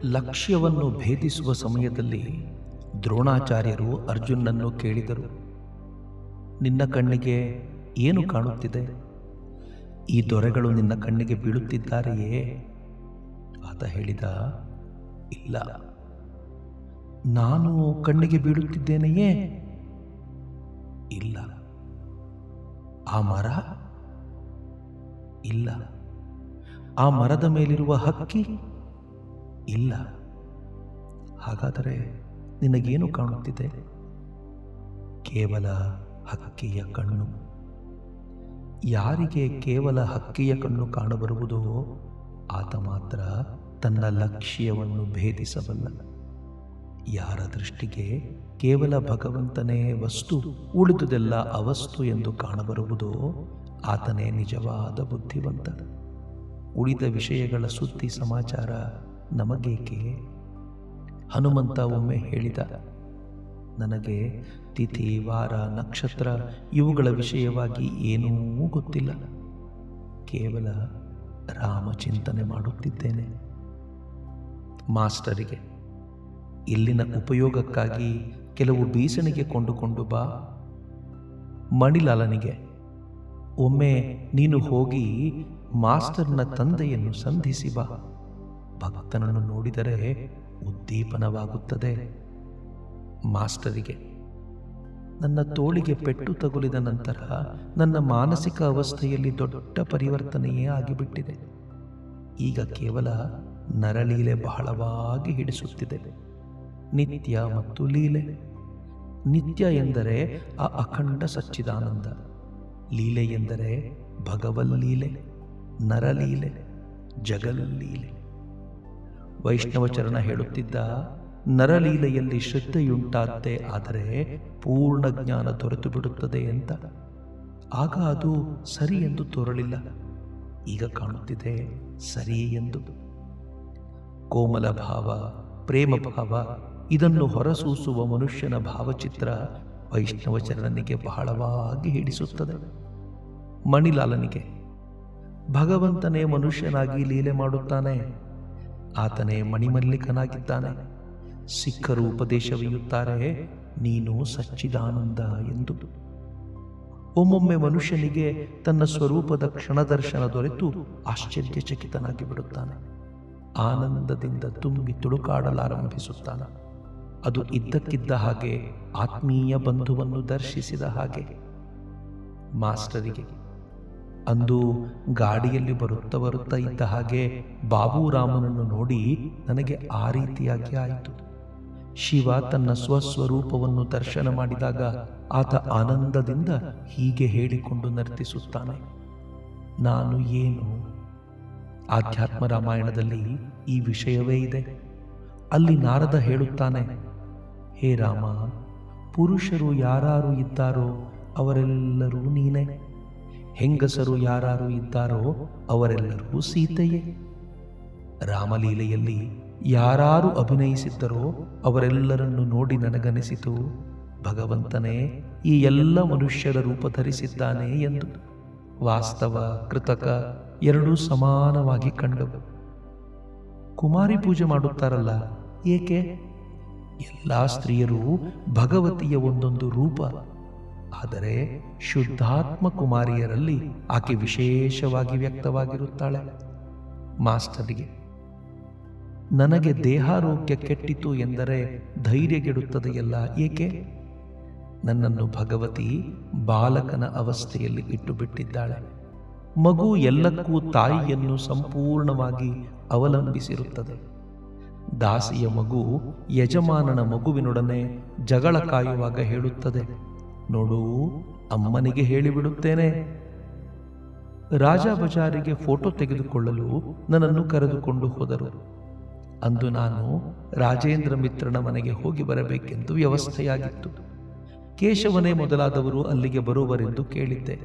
ಲಕ್ಷ್ಯವನ್ನು ಭೇದಿಸುವ ಸಮಯದಲ್ಲಿ ದ್ರೋಣಾಚಾರ್ಯರು ಅರ್ಜುನನ್ನು ಕೇಳಿದರು, ನಿನ್ನ ಕಣ್ಣಿಗೆ ಏನು ಕಾಣುತ್ತಿದೆ? ಈ ದೊರೆಗಳು ನಿನ್ನ ಕಣ್ಣಿಗೆ ಬೀಳುತ್ತಿದ್ದಾರೆಯೇ? ಆತ ಹೇಳಿದ, ಇಲ್ಲ. ನಾನು ಕಣ್ಣಿಗೆ ಬೀಳುತ್ತಿದ್ದೇನೆಯೇ? ಇಲ್ಲ. ಆ ಮರ? ಇಲ್ಲ. ಆ ಮರದ ಮೇಲಿರುವ ಹಕ್ಕಿ? ಇಲ್ಲ. ಹಾಗಾದರೆ ನಿನಗೇನು ಕಾಣುತ್ತಿದೆ? ಕೇವಲ ಹಕ್ಕಿಯ ಕಣ್ಣು. ಯಾರಿಗೆ ಕೇವಲ ಹಕ್ಕಿಯ ಕಣ್ಣು ಕಾಣಬರುವುದೋ ಆತ ಮಾತ್ರ ತನ್ನ ಲಕ್ಷ್ಯವನ್ನು ಭೇದಿಸಬಲ್ಲ. ಯಾರ ದೃಷ್ಟಿಗೆ ಕೇವಲ ಭಗವಂತನೇ ವಸ್ತು, ಉಳಿದುದೆಲ್ಲ ಅವಸ್ತು ಎಂದು ಕಾಣಬರುವುದೋ ಆತನೇ ನಿಜವಾದ ಬುದ್ಧಿವಂತ. ಉಳಿದ ವಿಷಯಗಳ ಸುದ್ದಿ ಸಮಾಚಾರ ನಮಗೇಕೆ? ಹನುಮಂತ ಒಮ್ಮೆ ಹೇಳಿದ, ನನಗೆ ತಿಥಿ, ವಾರ, ನಕ್ಷತ್ರ ಇವುಗಳ ವಿಷಯವಾಗಿ ಏನೂ ಗೊತ್ತಿಲ್ಲ. ಕೇವಲ ರಾಮಚಿಂತನೆ ಮಾಡುತ್ತಿದ್ದೇನೆ. ಮಾಸ್ಟರಿಗೆ, ಇಲ್ಲಿನ ಉಪಯೋಗಕ್ಕಾಗಿ ಕೆಲವು ಬೀಸಣಿಗೆ ಕೊಂಡುಕೊಂಡು ಬಾ. ಮಣಿಲಾಲನಿಗೆ, ಒಮ್ಮೆ ನೀನು ಹೋಗಿ ಮಾಸ್ಟರ್ನ ತಂದೆಯನ್ನು ಸಂಧಿಸಿ ಬಾ. ಭಕ್ತನನ್ನು ನೋಡಿದರೆ ಉದ್ದೀಪನವಾಗುತ್ತದೆ. ಮಾಸ್ಟರಿಗೆ, ನನ್ನ ತೋಳಿಗೆ ಪೆಟ್ಟು ತಗುಲಿದ ನಂತರ ನನ್ನ ಮಾನಸಿಕ ಅವಸ್ಥೆಯಲ್ಲಿ ದೊಡ್ಡ ಪರಿವರ್ತನೆಯೇ ಆಗಿಬಿಟ್ಟಿದೆ. ಈಗ ಕೇವಲ ನರಲೀಲೆ ಬಹಳವಾಗಿ ಹಿಡಿಸುತ್ತಿದೆ. ನಿತ್ಯ ಮತ್ತು ಲೀಲೆ. ನಿತ್ಯ ಎಂದರೆ ಆ ಅಖಂಡ ಸಚ್ಚಿದಾನಂದ. ಲೀಲೆ ಎಂದರೆ ಭಗವಲ್ಲೀಲೆ, ನರಲೀಲೆ, ಜಗಲ್ಲೀಲೆ. ವೈಷ್ಣವಚರಣ ಹೇಳುತ್ತಿದ್ದ, ನರಲೀಲೆಯಲ್ಲಿ ಶ್ರದ್ಧೆಯುಂಟಾದ್ದೇ ಆದರೆ ಪೂರ್ಣ ಜ್ಞಾನ ದೊರೆತು ಬಿಡುತ್ತದೆ ಅಂತ. ಆಗ ಅದು ಸರಿ ಎಂದು ತೋರಲಿಲ್ಲ. ಈಗ ಕಾಣುತ್ತಿದೆ ಸರಿ ಎಂದು. ಕೋಮಲ ಭಾವ, ಪ್ರೇಮ ಭಾವ ಇದನ್ನು ಹೊರಸೂಸುವ ಮನುಷ್ಯನ ಭಾವಚಿತ್ರ ವೈಷ್ಣವಚರಣನಿಗೆ ಬಹಳವಾಗಿ ಹಿಡಿಸುತ್ತದೆ. ಮಣಿಲಾಲನಿಗೆ, ಭಗವಂತನೇ ಮನುಷ್ಯನಾಗಿ ಲೀಲೆ ಮಾಡುತ್ತಾನೆ. ಆತನೇ ಮಣಿಮಲ್ಲಿಕನಾಗಿದ್ದಾನೆ. ಸಿಖ್ಖರು ಉಪದೇಶವೀಯುತ್ತಾರೆ, ನೀನು ಸಚ್ಚಿದಾನಂದ ಎಂದು. ಒಮ್ಮೊಮ್ಮೆ ಮನುಷ್ಯನಿಗೆ ತನ್ನ ಸ್ವರೂಪದ ಕ್ಷಣದರ್ಶನ ದೊರೆತು ಆಶ್ಚರ್ಯಚಕಿತನಾಗಿ ಬಿಡುತ್ತಾನೆ. ಆನಂದದಿಂದ ತುಂಬಿ ತುಳುಕಾಡಲಾರಂಭಿಸುತ್ತಾನೆ. ಅದು ಇದ್ದಕ್ಕಿದ್ದ ಹಾಗೆ ಆತ್ಮೀಯ ಬಂಧುವನ್ನು ದರ್ಶಿಸಿದ ಹಾಗೆ. ಮಾಸ್ಟರಿಗೆ, ಅಂದು ಗಾಡಿಯಲ್ಲಿ ಬರುತ್ತಾ ಇದ್ದ ಹಾಗೆ ಬಾಬುರಾಮನನ್ನು ನೋಡಿ ನನಗೆ ಆ ರೀತಿಯಾಗಿ ಆಯಿತು. ಶಿವ ತನ್ನ ಸ್ವಸ್ವರೂಪವನ್ನು ದರ್ಶನ ಮಾಡಿದಾಗ ಆತ ಆನಂದದಿಂದ ಹೀಗೆ ಹೇಳಿಕೊಂಡು ನರ್ತಿಸುತ್ತಾನೆ, ನಾನು ಏನು? ಆಧ್ಯಾತ್ಮ ರಾಮಾಯಣದಲ್ಲಿ ಈ ವಿಷಯವೇ ಇದೆ. ಅಲ್ಲಿ ನಾರದ ಹೇಳುತ್ತಾನೆ, ಹೇ ರಾಮ, ಪುರುಷರು ಯಾರು ಇದ್ದಾರೋ ಅವರೆಲ್ಲರೂ ನೀನೇ. ಹೆಂಗಸರು ಯಾರು ಇದ್ದಾರೋ ಅವರೆಲ್ಲರೂ ಸೀತೆಯೇ. ರಾಮಲೀಲೆಯಲ್ಲಿ ಯಾರು ಅಭಿನಯಿಸಿದ್ದರೋ ಅವರೆಲ್ಲರನ್ನು ನೋಡಿ ನನಗನಿಸಿತು, ಭಗವಂತನೇ ಈ ಎಲ್ಲ ಮನುಷ್ಯರ ರೂಪ ಧರಿಸಿದ್ದಾನೆ ಎಂದು. ವಾಸ್ತವ, ಕೃತಕ ಎರಡೂ ಸಮಾನವಾಗಿ ಕಂಡವು. ಕುಮಾರಿ ಪೂಜೆ ಮಾಡುತ್ತಾರಲ್ಲ, ಏಕೆ? ಎಲ್ಲ ಸ್ತ್ರೀಯರು ಭಗವತಿಯ ಒಂದೊಂದು ರೂಪ. ಆದರೆ ಶುದ್ಧಾತ್ಮ ಕುಮಾರಿಯರಲ್ಲಿ ಆಕೆ ವಿಶೇಷವಾಗಿ ವ್ಯಕ್ತವಾಗಿರುತ್ತಾಳೆ. ಮಾಸ್ಟರಿಗೆ, ನನಗೆ ದೇಹಾರೋಗ್ಯ ಕೆಟ್ಟಿತು ಎಂದರೆ ಧೈರ್ಯಗೆಡುತ್ತದೆಯಲ್ಲ, ಏಕೆ? ನನ್ನನ್ನು ಭಗವತಿ ಬಾಲಕನ ಅವಸ್ಥೆಯಲ್ಲಿ ಇಟ್ಟು ಬಿಟ್ಟಿದ್ದಾಳೆ. ಮಗು ಎಲ್ಲಕ್ಕೂ ತಾಯಿಯನ್ನು ಸಂಪೂರ್ಣವಾಗಿ ಅವಲಂಬಿಸಿರುತ್ತದೆ. ದಾಸಿಯ ಮಗು ಯಜಮಾನನ ಮಗುವಿನೊಡನೆ ಜಗಳ ಕಾಯುವಾಗ ಹೇಳುತ್ತದೆ, ನೋಡು, ಅಮ್ಮನಿಗೆ ಹೇಳಿಬಿಡುತ್ತೇನೆ. ರಾಜ ಬಜಾರಿಗೆ ಫೋಟೋ ತೆಗೆದುಕೊಳ್ಳಲು ನನ್ನನ್ನು ಕರೆದುಕೊಂಡು ಹೋದರು. ಅಂದು ನಾನು ರಾಜೇಂದ್ರ ಮಿತ್ರನ ಮನೆಗೆ ಹೋಗಿ ಬರಬೇಕೆಂದು ವ್ಯವಸ್ಥೆಯಾಗಿತ್ತು. ಕೇಶವನೇ ಮೊದಲಾದವರು ಅಲ್ಲಿಗೆ ಬರುವರೆಂದು ಕೇಳಿದ್ದೆ.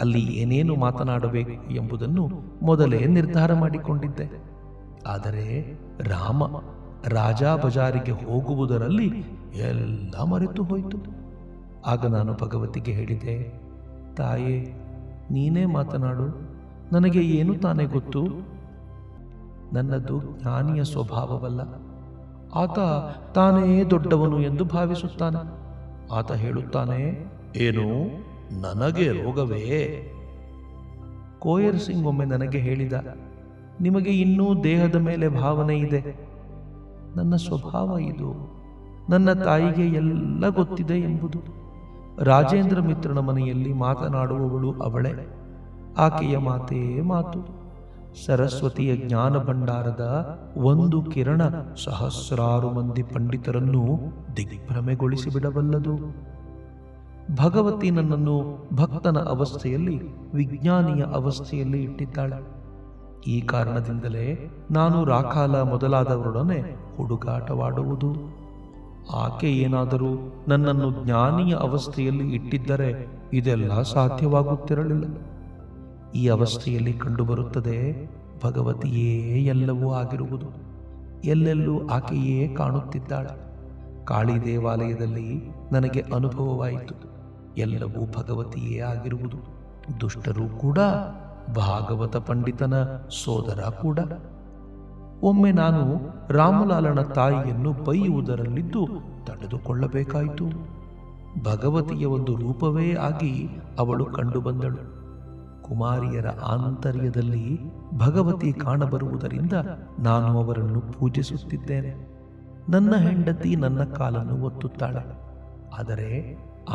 ಅಲ್ಲಿ ಏನೇನು ಮಾತನಾಡಬೇಕು ಎಂಬುದನ್ನು ಮೊದಲೇ ನಿರ್ಧಾರ ಮಾಡಿಕೊಂಡಿದ್ದೆ. ಆದರೆ ರಾಮ ರಾಜ ಬಜಾರಿಗೆ ಹೋಗುವುದರಲ್ಲಿ ಎಲ್ಲ ಮರೆತು ಹೋಯಿತು. ಆಗ ನಾನು ಭಗವತಿಗೆ ಹೇಳಿದೆ, ತಾಯೇ, ನೀನೇ ಮಾತನಾಡು, ನನಗೆ ಏನು ತಾನೇ ಗೊತ್ತು? ನನ್ನದು ಜ್ಞಾನಿಯ ಸ್ವಭಾವವಲ್ಲ. ಆತ ತಾನೇ ದೊಡ್ಡವನು ಎಂದು ಭಾವಿಸುತ್ತಾನೆ. ಆತ ಹೇಳುತ್ತಾನೆ, ಏನು ನನಗೆ ರೋಗವೇ? ಕೋಯರ್ ಸಿಂಗ್ ಒಮ್ಮೆ ನನಗೆ ಹೇಳಿದ, ನಿಮಗೆ ಇನ್ನೂ ದೇಹದ ಮೇಲೆ ಭಾವನೆ ಇದೆ. ನನ್ನ ಸ್ವಭಾವ ಇದು. ನನ್ನ ತಾಯಿಗೆ ಎಲ್ಲ ಗೊತ್ತಿದೆ ಎಂಬುದು. ರಾಜೇಂದ್ರ ಮಿತ್ರನ ಮನೆಯಲ್ಲಿ ಮಾತನಾಡುವವಳು ಅವಳೇ. ಆಕೆಯ ಮಾತೇ ಮಾತು. ಸರಸ್ವತಿಯ ಜ್ಞಾನ ಭಂಡಾರದ ಒಂದು ಕಿರಣ ಸಹಸ್ರಾರು ಮಂದಿ ಪಂಡಿತರನ್ನು ದಿಗ್ಭ್ರಮೆಗೊಳಿಸಿ ಬಿಡಬಲ್ಲದು. ಭಗವತಿ ನನ್ನನ್ನು ಭಕ್ತನ ಅವಸ್ಥೆಯಲ್ಲಿ, ವಿಜ್ಞಾನಿಯ ಅವಸ್ಥೆಯಲ್ಲಿ ಇಟ್ಟಿದ್ದಾಳೆ. ಈ ಕಾರಣದಿಂದಲೇ ನಾನು ರಾಖಾಲ ಮೊದಲಾದವರೊಡನೆ ಹುಡುಗಾಟವಾಡುವುದು. ಆಕೆ ಏನಾದರೂ ನನ್ನನ್ನು ಜ್ಞಾನಿಯ ಅವಸ್ಥೆಯಲ್ಲಿ ಇಟ್ಟಿದ್ದರೆ ಇದೆಲ್ಲ ಸಾಧ್ಯವಾಗುತ್ತಿರಲಿಲ್ಲ. ಈ ಅವಸ್ಥೆಯಲ್ಲಿ ಕಂಡುಬರುತ್ತದೆ ಭಗವತಿಯೇ ಎಲ್ಲವೂ ಆಗಿರುವುದು. ಎಲ್ಲೆಲ್ಲೂ ಆಕೆಯೇ ಕಾಣುತ್ತಿದ್ದಾಳೆ. ಕಾಳಿ ದೇವಾಲಯದಲ್ಲಿ ನನಗೆ ಅನುಭವವಾಯಿತು. ಎಲ್ಲವೂ ಭಗವತಿಯೇ ಆಗಿರುವುದು. ದುಷ್ಟರೂ ಕೂಡ, ಭಾಗವತ ಪಂಡಿತನ ಸೋದರ ಕೂಡ. ಒಮ್ಮೆ ನಾನು ರಾಮಲಾಲನ ತಾಯಿಯನ್ನು ಬೈಯುವುದರಲ್ಲಿದ್ದು ತಡೆದುಕೊಳ್ಳಬೇಕಾಯಿತು. ಭಗವತಿಯ ಒಂದು ರೂಪವೇ ಆಗಿ ಅವಳು ಕಂಡುಬಂದಳು. ಕುಮಾರಿಯರ ಆಂತರ್ಯದಲ್ಲಿ ಭಗವತಿ ಕಾಣಬರುವುದರಿಂದ ನಾನು ಅವರನ್ನು ಪೂಜಿಸುತ್ತಿದ್ದೇನೆ. ನನ್ನ ಹೆಂಡತಿ ನನ್ನ ಕಾಲನ್ನು ಒತ್ತುತ್ತಾಳೆ, ಆದರೆ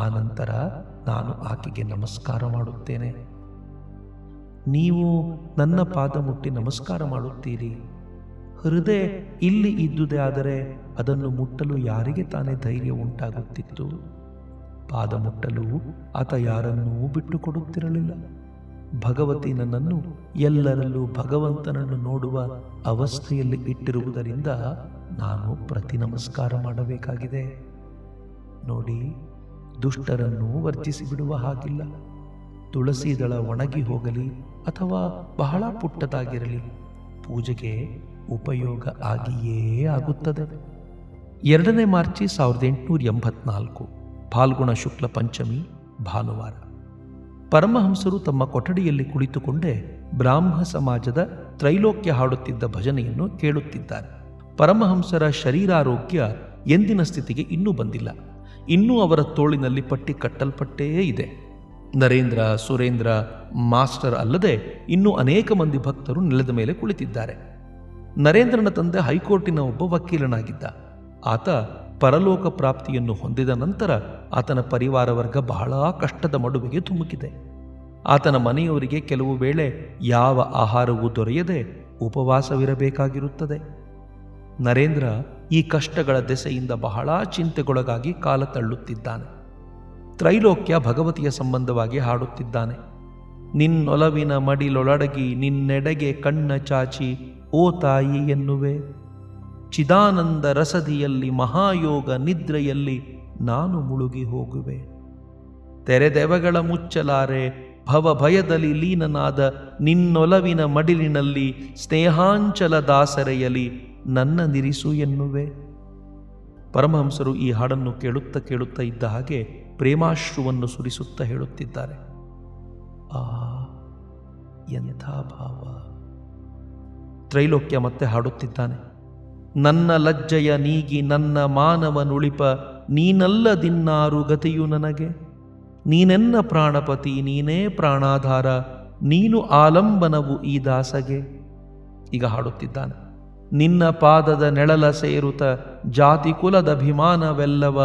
ಆನಂತರ ನಾನು ಆಕೆಗೆ ನಮಸ್ಕಾರ ಮಾಡುತ್ತೇನೆ. ನೀವು ನನ್ನ ಪಾದ ಮುಟ್ಟಿ ನಮಸ್ಕಾರ ಮಾಡುತ್ತೀರಿ. ಹೃದಯ ಇಲ್ಲಿ ಇದ್ದುದೇ ಆದರೆ ಅದನ್ನು ಮುಟ್ಟಲು ಯಾರಿಗೆ ತಾನೇ ಧೈರ್ಯ ಉಂಟಾಗುತ್ತಿತ್ತು? ಪಾದ ಮುಟ್ಟಲು ಆತ ಯಾರನ್ನೂ ಬಿಟ್ಟುಕೊಡುತ್ತಿರಲಿಲ್ಲ. ಭಗವತಿ ನನ್ನನ್ನು ಎಲ್ಲರಲ್ಲೂ ಭಗವಂತನನ್ನು ನೋಡುವ ಅವಸ್ಥೆಯಲ್ಲಿ ಇಟ್ಟಿರುವುದರಿಂದ ನಾನು ಪ್ರತಿ ನಮಸ್ಕಾರ ಮಾಡಬೇಕಾಗಿದೆ. ನೋಡಿ, ದುಷ್ಟರನ್ನು ವರ್ಜಿಸಿ ಬಿಡುವ ಹಾಗಿಲ್ಲ. ತುಳಸಿ ದಳ ಒಣಗಿ ಹೋಗಲಿ ಅಥವಾ ಬಹಳ ಪುಟ್ಟದಾಗಿರಲಿ, ಪೂಜೆಗೆ ಉಪಯೋಗ ಆಗಿಯೇ ಆಗುತ್ತದೆ. 2 ಮಾರ್ಚ್ 1884 ಫಾಲ್ಗುಣ ಶುಕ್ಲ ಪಂಚಮಿ, ಭಾನುವಾರ. ಪರಮಹಂಸರು ತಮ್ಮ ಕೊಠಡಿಯಲ್ಲಿ ಕುಳಿತುಕೊಂಡೇ ಬ್ರಾಹ್ಮ ಸಮಾಜದ ತ್ರೈಲೋಕ್ಯ ಹಾಡುತ್ತಿದ್ದ ಭಜನೆಯನ್ನು ಕೇಳುತ್ತಿದ್ದಾರೆ. ಪರಮಹಂಸರ ಶರೀರಾರೋಗ್ಯ ಎಂದಿನ ಸ್ಥಿತಿಗೆ ಇನ್ನೂ ಬಂದಿಲ್ಲ. ಇನ್ನೂ ಅವರ ತೋಳಿನಲ್ಲಿ ಪಟ್ಟಿ ಕಟ್ಟಲ್ಪಟ್ಟೇ ಇದೆ. ನರೇಂದ್ರ, ಸುರೇಂದ್ರ, ಮಾಸ್ಟರ್ ಅಲ್ಲದೆ ಇನ್ನೂ ಅನೇಕ ಮಂದಿ ಭಕ್ತರು ನೆಲದ ಮೇಲೆ ಕುಳಿತಿದ್ದಾರೆ. ನರೇಂದ್ರನ ತಂದೆ ಹೈಕೋರ್ಟಿನ ಒಬ್ಬ ವಕೀಲನಾಗಿದ್ದ. ಆತ ಪರಲೋಕ ಪ್ರಾಪ್ತಿಯನ್ನು ಹೊಂದಿದ ನಂತರ ಆತನ ಪರಿವಾರ ವರ್ಗ ಬಹಳ ಕಷ್ಟದ ಮಡುವಿಗೆ ಧುಮುಕಿದೆ. ಆತನ ಮನೆಯವರಿಗೆ ಕೆಲವು ವೇಳೆ ಯಾವ ಆಹಾರವೂ ದೊರೆಯದೆ ಉಪವಾಸವಿರಬೇಕಾಗಿರುತ್ತದೆ. ನರೇಂದ್ರ ಈ ಕಷ್ಟಗಳ ದೆಸೆಯಿಂದ ಬಹಳ ಚಿಂತೆಗೊಳಗಾಗಿ ಕಾಲ ತಳ್ಳುತ್ತಿದ್ದಾನೆ. ತ್ರೈಲೋಕ್ಯ ಭಗವತಿಯ ಸಂಬಂಧವಾಗಿ ಹಾಡುತ್ತಿದ್ದಾನೆ. ನಿನ್ನೊಲವಿನ ಮಡಿಲೊಳಡಗಿ ನಿನ್ನೆಡೆಗೆ ಕಣ್ಣ ಚಾಚಿ ಓ ತಾಯಿ ಎನ್ನುವೆ. ಚಿದಾನಂದ ರಸದಿಯಲ್ಲಿ ಮಹಾಯೋಗ ನಿದ್ರೆಯಲ್ಲಿ ನಾನು ಮುಳುಗಿ ಹೋಗುವೆ. ತೆರೆದೆವಗಳ ಮುಚ್ಚಲಾರೆ ಭವ ಭಯದಲ್ಲಿ ಲೀನನಾದ ನಿನ್ನೊಲವಿನ ಮಡಿಲಿನಲ್ಲಿ ಸ್ನೇಹಾಂಚಲ ದಾಸರೆಯಲಿ ನನ್ನ ನಿರಿಸು ಎನ್ನುವೆ. ಪರಮಹಂಸರು ಈ ಹಾಡನ್ನು ಕೇಳುತ್ತಾ ಇದ್ದ ಹಾಗೆ ಪ್ರೇಮಾಶ್ರುವನ್ನು ಸುರಿಸುತ್ತಾ ಹೇಳುತ್ತಿದ್ದಾರೆ. ಆ ಎಂಥ ಭಾವ! ತ್ರೈಲೋಕ್ಯ ಮತ್ತೆ ಹಾಡುತ್ತಿದ್ದಾನೆ. ನನ್ನ ಲಜ್ಜೆಯ ನೀಗಿ ನನ್ನ ಮಾನವನುಳಿಪ ನೀನಲ್ಲದಿನ್ನಾರು ಗತಿಯು ನನಗೆ. ನೀನೆನ್ನ ಪ್ರಾಣಪತಿ, ನೀನೇ ಪ್ರಾಣಾಧಾರ, ನೀನು ಆಲಂಬನವು ಈ ದಾಸಗೆ. ಈಗ ಹಾಡುತ್ತಿದ್ದಾನೆ. ನಿನ್ನ ಪಾದದ ನೆಳಲ ಸೇರುತ ಜಾತಿ ಕುಲದ ಅಭಿಮಾನವೆಲ್ಲವ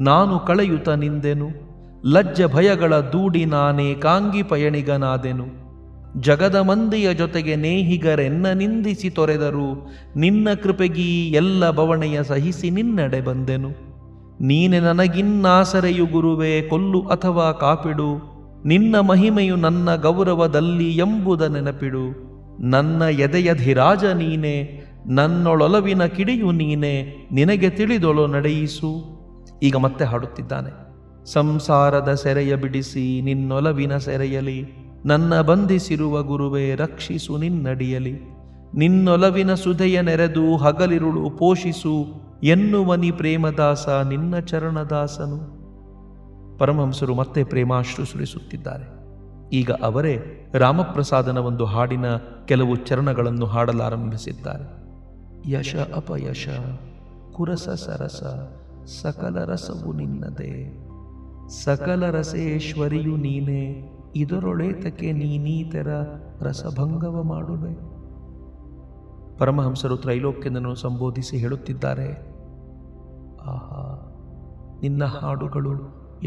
ನಾನು ಕಳೆಯುತ್ತ ನಿಂದೆನು. ಲಜ್ಜ ಭಯಗಳ ದೂಡಿ ನಾನೇ ಕಾಂಗಿ ಪಯಣಿಗನಾದೆನು. ಜಗದ ಮಂದಿಯ ಜೊತೆಗೆ ನೇಹಿಗರೆನ್ನ ನಿಂದಿಸಿ ತೊರೆದರು. ನಿನ್ನ ಕೃಪೆಗೀ ಎಲ್ಲ ಬವಣೆಯ ಸಹಿಸಿ ನಿನ್ನಡೆ ಬಂದೆನು. ನೀನೆ ನನಗಿನ್ನಾಸರೆಯು ಗುರುವೇ, ಕೊಲ್ಲು ಅಥವಾ ಕಾಪಿಡು. ನಿನ್ನ ಮಹಿಮೆಯು ನನ್ನ ಗೌರವದಲ್ಲಿ ಎಂಬುದ ನೆನಪಿಡು. ನನ್ನ ಎದೆಯಧಿರಾಜ ನೀನೆ, ನನ್ನೊಳೊಲವಿನ ಕಿಡಿಯು ನೀನೆ, ನಿನಗೆ ತಿಳಿದೊಳು ನಡೆಯಿಸು. ಈಗ ಮತ್ತೆ ಹಾಡುತ್ತಿದ್ದಾನೆ. ಸಂಸಾರದ ಸೆರೆಯ ಬಿಡಿಸಿ ನಿನ್ನೊಲವಿನ ಸೆರೆಯಲಿ ನನ್ನ ಬಂಧಿಸಿರುವ ಗುರುವೇ ರಕ್ಷಿಸು ನಿನ್ನಡಿಯಲಿ. ನಿನ್ನೊಲವಿನ ಸುಧೆಯ ನೆರೆದು ಹಗಲಿರುಳು ಪೋಷಿಸು ಎನ್ನುವನಿ ಪ್ರೇಮದಾಸ ನಿನ್ನ ಚರಣದಾಸನು. ಪರಮಹಂಸರು ಮತ್ತೆ ಪ್ರೇಮಾಶ್ರು ಸುರಿಸುತ್ತಿದ್ದಾರೆ. ಈಗ ಅವರೇ ರಾಮಪ್ರಸಾದನ ಒಂದು ಹಾಡಿನ ಕೆಲವು ಚರಣಗಳನ್ನು ಹಾಡಲಾರಂಭಿಸಿದ್ದಾರೆ. ಯಶ ಅಪಯಶ ಕುರಸ ಸರಸ ಸಕಲ ರಸವು ನಿನ್ನದೇ, ಸಕಲ ರಸೇಶ್ವರಿಯು ನೀನೇ, ಇದರೊಳೇತಕ್ಕೆ ನೀನೀತರ ರಸಭಂಗವ ಮಾಡುವೆ. ಪರಮಹಂಸರು ತ್ರೈಲೋಕ್ಯನನ್ನು ಸಂಬೋಧಿಸಿ ಹೇಳುತ್ತಿದ್ದಾರೆ, ಆಹಾ, ನಿನ್ನ ಹಾಡುಗಳು